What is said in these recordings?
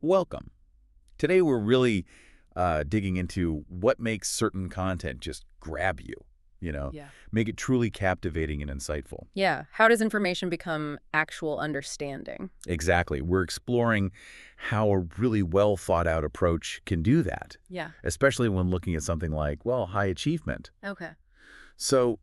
Welcome. Today we're really digging into what makes certain content just grab you, Yeah. make it truly captivating and insightful. Yeah. How does information become actual understanding? Exactly. We're exploring how a really well thought out approach can do that, Yeah. especially when looking at something like, well, high achievement. Okay. So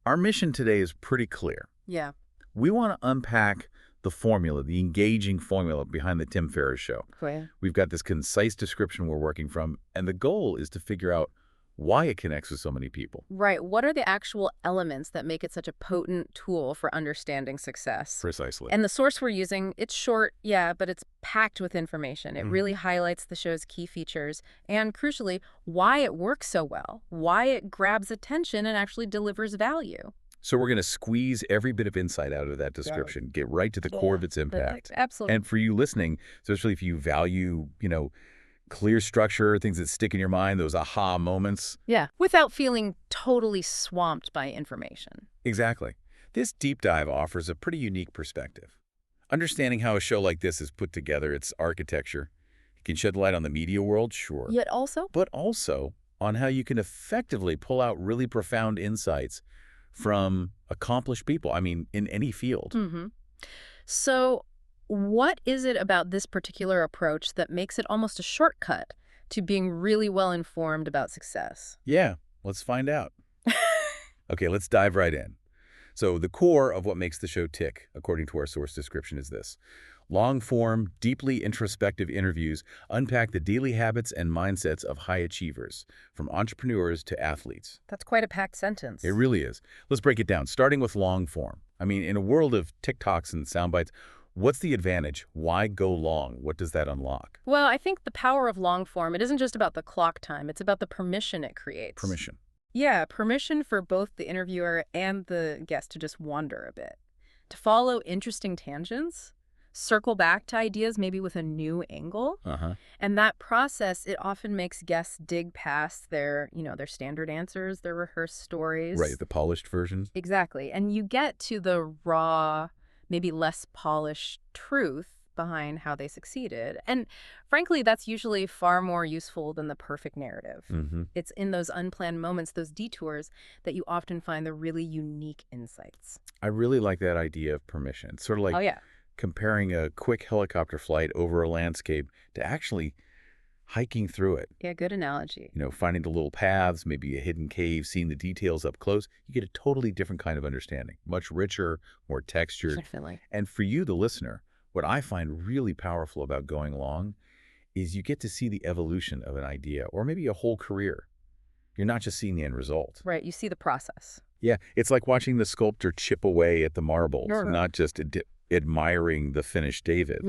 our mission today is pretty clear. Yeah. We want to unpack the formula, the engaging formula behind the Tim Ferriss Show. Cool. We've got this concise description we're working from, and the goal is to figure out why it connects with so many people. Right. What are the actual elements that make it such a potent tool for understanding success? Precisely. And the source we're using, it's short, yeah, but it's packed with information. It really highlights the show's key features and, crucially, why it works so well, why it grabs attention and actually delivers value. So we're going to squeeze every bit of insight out of that description, get right to the core of its impact. Absolutely. And for you listening, especially if you value, clear structure, things that stick in your mind, those aha moments. Yeah. Without feeling totally swamped by information. Exactly. This deep dive offers a pretty unique perspective. Understanding how a show like this is put together, its architecture, it can shed light on the media world, sure. Yet also, But also on how you can effectively pull out really profound insights from accomplished people, in any field. So what is it about this particular approach that makes it almost a shortcut to being really well informed about success? Yeah, let's find out. Okay, let's dive right in. So the core of what makes the show tick, according to our source description, is this. Long-form, deeply introspective interviews unpack the daily habits and mindsets of high achievers, from entrepreneurs to athletes. That's quite a packed sentence. It really is. Let's break it down, starting with long-form. In a world of TikToks and sound bites, what's the advantage? Why go long? What does that unlock? Well, I think the power of long form, it isn't just about the clock time. It's about the permission it creates. Permission. Yeah, permission for both the interviewer and the guest to just wander a bit, to follow interesting tangents, circle back to ideas maybe with a new angle. And that process, it often makes guests dig past their standard answers, their rehearsed stories. Right, the polished version. Exactly. And you get to the raw, maybe less polished truth behind how they succeeded. And frankly, that's usually far more useful than the perfect narrative. It's in those unplanned moments, those detours, that you often find the really unique insights. I really like that idea of permission. It's sort of like Oh, yeah. comparing a quick helicopter flight over a landscape to actually hiking through it. Yeah, good analogy. Finding the little paths, maybe a hidden cave, seeing the details up close, you get a totally different kind of understanding, much richer, more textured. Definitely. And for you, the listener, what I find really powerful about going long is you get to see the evolution of an idea or maybe a whole career. You're not just seeing the end result. Right, you see the process. Yeah, it's like watching the sculptor chip away at the marbles, Sure. not just admiring the finished David.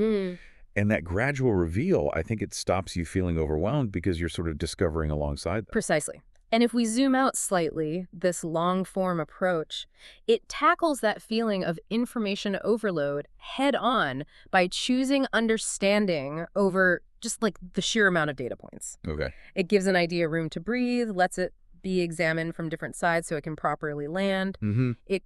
And that gradual reveal, I think it stops you feeling overwhelmed because you're sort of discovering alongside them. Precisely. And if we zoom out slightly, this long-form approach, it tackles that feeling of information overload head-on by choosing understanding over just like the sheer amount of data points. Okay. It gives an idea room to breathe, lets it be examined from different sides so it can properly land. It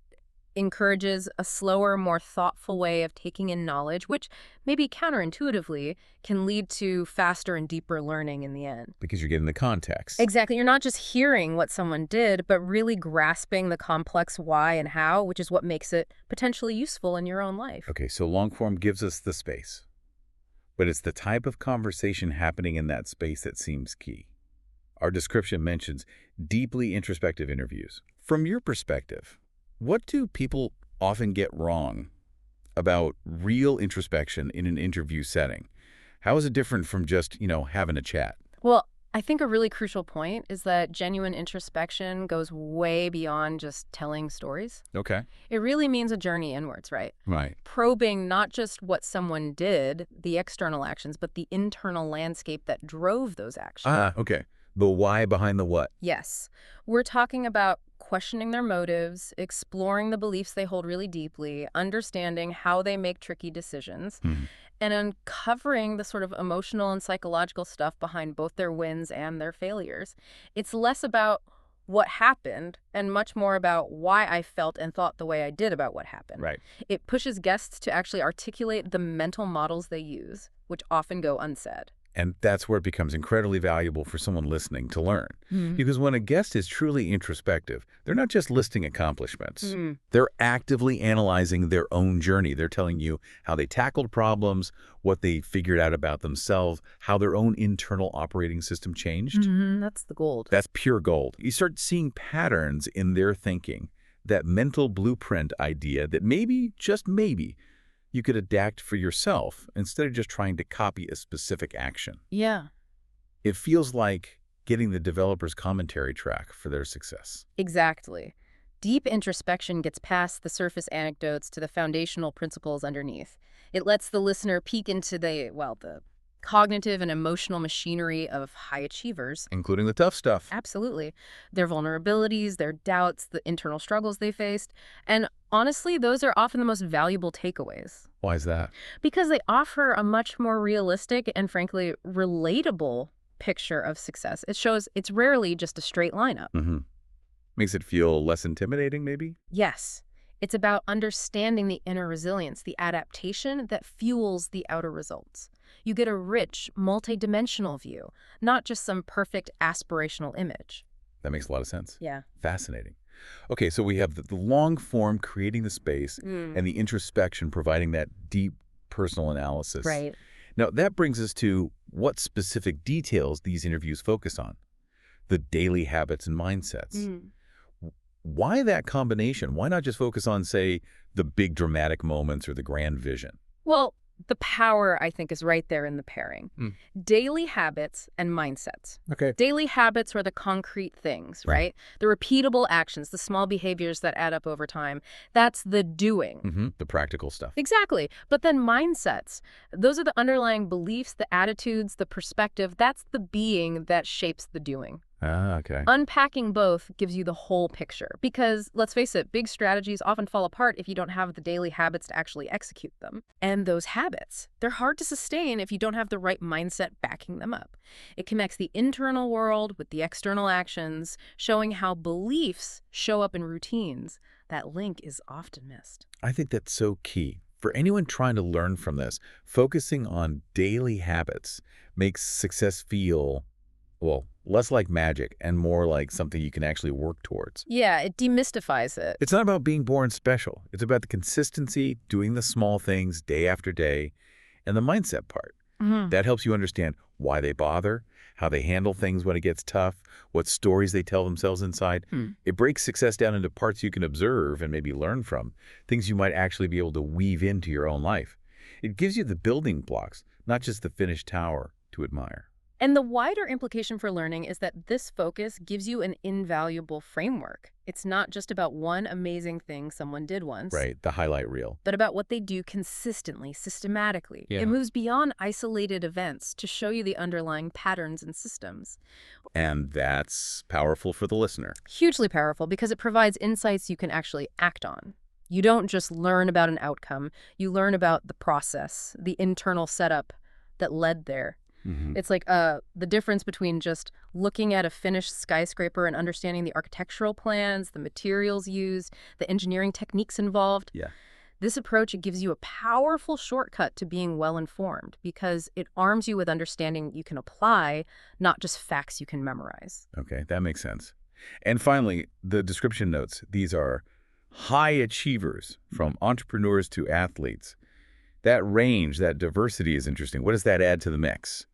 encourages a slower, more thoughtful way of taking in knowledge, which maybe counterintuitively can lead to faster and deeper learning in the end. Because you're getting the context. Exactly. You're not just hearing what someone did, but really grasping the complex why and how, which is what makes it potentially useful in your own life. Okay, so long form gives us the space. But it's the type of conversation happening in that space that seems key. Our description mentions deeply introspective interviews. From your perspective, what do people often get wrong about real introspection in an interview setting? How is it different from just, having a chat? Well, I think a really crucial point is that genuine introspection goes way beyond just telling stories. Okay. It really means a journey inwards, right? Right. Probing not just what someone did, the external actions, but the internal landscape that drove those actions. Okay. The why behind the what. Yes. We're talking about questioning their motives, exploring the beliefs they hold really deeply, understanding how they make tricky decisions, and uncovering the sort of emotional and psychological stuff behind both their wins and their failures. It's less about what happened and much more about why I felt and thought the way I did about what happened. Right. It pushes guests to actually articulate the mental models they use, which often go unsaid. And that's where it becomes incredibly valuable for someone listening to learn. Because when a guest is truly introspective, they're not just listing accomplishments. They're actively analyzing their own journey. They're telling you how they tackled problems, what they figured out about themselves, how their own internal operating system changed. That's the gold. That's pure gold. You start seeing patterns in their thinking, that mental blueprint idea that maybe, just maybe, you could adapt for yourself instead of just trying to copy a specific action. Yeah. It feels like getting the developer's commentary track for their success. Exactly. Deep introspection gets past the surface anecdotes to the foundational principles underneath. It lets the listener peek into the cognitive and emotional machinery of high achievers. Including the tough stuff. Absolutely. Their vulnerabilities, their doubts, the internal struggles they faced. And honestly, those are often the most valuable takeaways. Why is that? Because they offer a much more realistic and, frankly, relatable picture of success. It shows it's rarely just a straight line up. Makes it feel less intimidating, maybe? Yes. It's about understanding the inner resilience, the adaptation that fuels the outer results. You get a rich, multidimensional view, not just some perfect aspirational image. That makes a lot of sense. Yeah. Fascinating. Okay, so we have the long form creating the space and the introspection providing that deep personal analysis. Right. Now, that brings us to what specific details these interviews focus on. The daily habits and mindsets. Why that combination? Why not just focus on, say, the big dramatic moments or the grand vision? Well, the power, I think, is right there in the pairing. Daily habits and mindsets. Okay. Daily habits are the concrete things, right? The repeatable actions, the small behaviors that add up over time. That's the doing. The practical stuff. Exactly. But then mindsets, those are the underlying beliefs, the attitudes, the perspective. That's the being that shapes the doing. Okay. Unpacking both gives you the whole picture because, let's face it, big strategies often fall apart if you don't have the daily habits to actually execute them. And those habits, they're hard to sustain if you don't have the right mindset backing them up. It connects the internal world with the external actions, showing how beliefs show up in routines. That link is often missed. I think that's so key. For anyone trying to learn from this, focusing on daily habits makes success feel, less like magic and more like something you can actually work towards. Yeah, it demystifies it. It's not about being born special. It's about the consistency, doing the small things day after day, and the mindset part. That helps you understand why they bother, how they handle things when it gets tough, what stories they tell themselves inside. It breaks success down into parts you can observe and maybe learn from, things you might actually be able to weave into your own life. It gives you the building blocks, not just the finished tower to admire. And the wider implication for learning is that this focus gives you an invaluable framework. It's not just about one amazing thing someone did once. Right, the highlight reel. But about what they do consistently, systematically. Yeah. It moves beyond isolated events to show you the underlying patterns and systems. And that's powerful for the listener. Hugely powerful because it provides insights you can actually act on. You don't just learn about an outcome. You learn about the process, the internal setup that led there. It's like the difference between just looking at a finished skyscraper and understanding the architectural plans, the materials used, the engineering techniques involved. Yeah. This approach, it gives you a powerful shortcut to being well-informed because it arms you with understanding you can apply, not just facts you can memorize. Okay, that makes sense. And finally, the description notes. These are high achievers, from entrepreneurs to athletes. That range, that diversity is interesting. What does that add to the mix?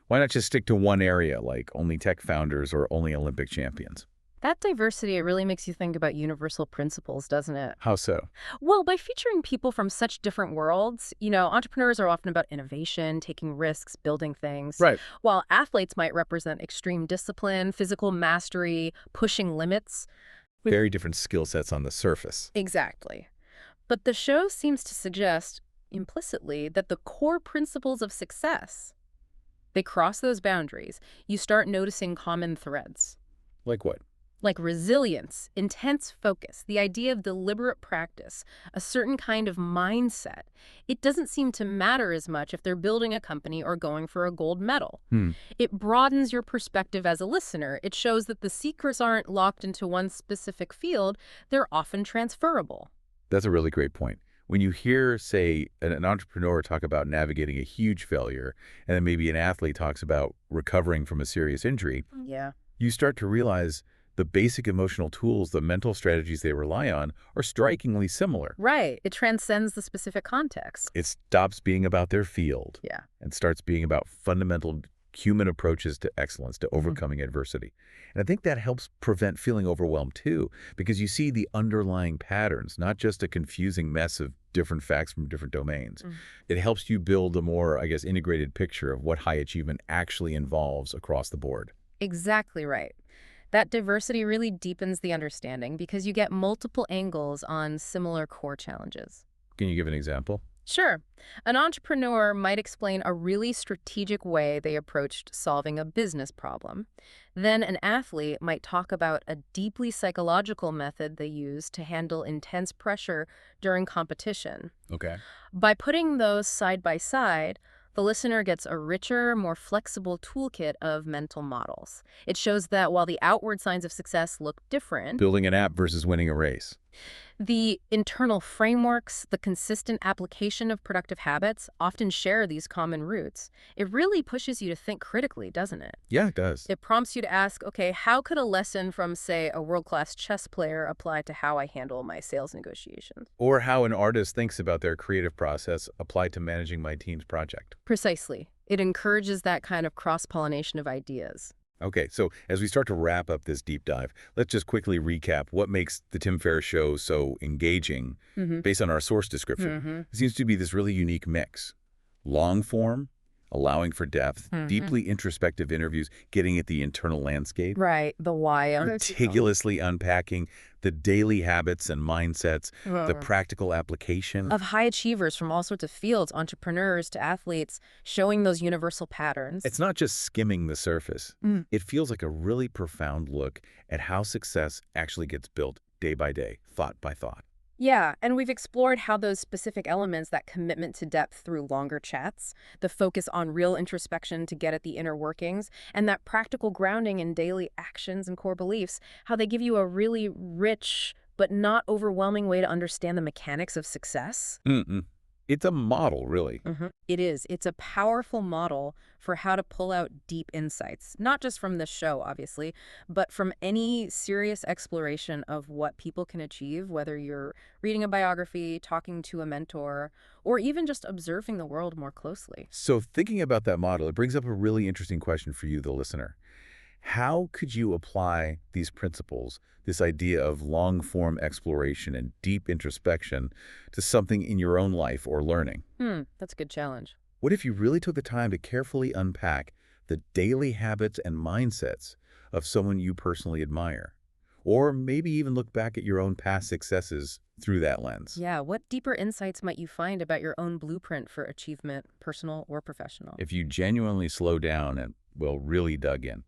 Why not just stick to one area, like only tech founders or only Olympic champions? That diversity, it really makes you think about universal principles, doesn't it? How so? Well, by featuring people from such different worlds, entrepreneurs are often about innovation, taking risks, building things. Right. While athletes might represent extreme discipline, physical mastery, pushing limits. Very different skill sets on the surface. Exactly. But the show seems to suggest, implicitly, that the core principles of success, they cross those boundaries. You start noticing common threads. Like what? Like resilience, intense focus, the idea of deliberate practice, a certain kind of mindset. It doesn't seem to matter as much if they're building a company or going for a gold medal. It broadens your perspective as a listener. It shows that the secrets aren't locked into one specific field. They're often transferable. That's a really great point. When you hear, say, an entrepreneur talk about navigating a huge failure, and then maybe an athlete talks about recovering from a serious injury, Yeah. you start to realize the basic emotional tools, the mental strategies they rely on, are strikingly similar. Right. It transcends the specific context. It stops being about their field Yeah. and starts being about fundamental human approaches to excellence, to overcoming adversity. And I think that helps prevent feeling overwhelmed too, because you see the underlying patterns, not just a confusing mess of different facts from different domains. It helps you build a more, I guess, integrated picture of what high achievement actually involves across the board. Exactly right. That diversity really deepens the understanding because you get multiple angles on similar core challenges. Can you give an example? Sure. An entrepreneur might explain a really strategic way they approached solving a business problem. Then an athlete might talk about a deeply psychological method they use to handle intense pressure during competition. Okay. By putting those side by side, the listener gets a richer, more flexible toolkit of mental models. It shows that while the outward signs of success look different, Building an app versus winning a race. the internal frameworks, the consistent application of productive habits often share these common roots. It really pushes you to think critically, doesn't it? Yeah, it does. It prompts you to ask, okay, how could a lesson from, say, a world-class chess player apply to how I handle my sales negotiations? Or how an artist thinks about their creative process applied to managing my team's project. Precisely. It encourages that kind of cross-pollination of ideas. Okay, so as we start to wrap up this deep dive, let's just quickly recap what makes the Tim Ferriss Show so engaging based on our source description. It seems to be this really unique mix. Long form, allowing for depth, deeply introspective interviews, getting at the internal landscape, Right, the why of it. meticulously unpacking the daily habits and mindsets, the practical application. Of high achievers from all sorts of fields, entrepreneurs to athletes, showing those universal patterns. It's not just skimming the surface. It feels like a really profound look at how success actually gets built day by day, thought by thought. Yeah, and we've explored how those specific elements, that commitment to depth through longer chats, the focus on real introspection to get at the inner workings, and that practical grounding in daily actions and core beliefs, how they give you a really rich but not overwhelming way to understand the mechanics of success. It's a model, really. It is. It's a powerful model for how to pull out deep insights, not just from this show, obviously, but from any serious exploration of what people can achieve, whether you're reading a biography, talking to a mentor, or even just observing the world more closely. So thinking about that model, it brings up a really interesting question for you, the listener. How could you apply these principles, this idea of long-form exploration and deep introspection, to something in your own life or learning? That's a good challenge. What if you really took the time to carefully unpack the daily habits and mindsets of someone you personally admire? Or maybe even look back at your own past successes through that lens. Yeah, what deeper insights might you find about your own blueprint for achievement, personal or professional? If you genuinely slow down and, well, really dug in.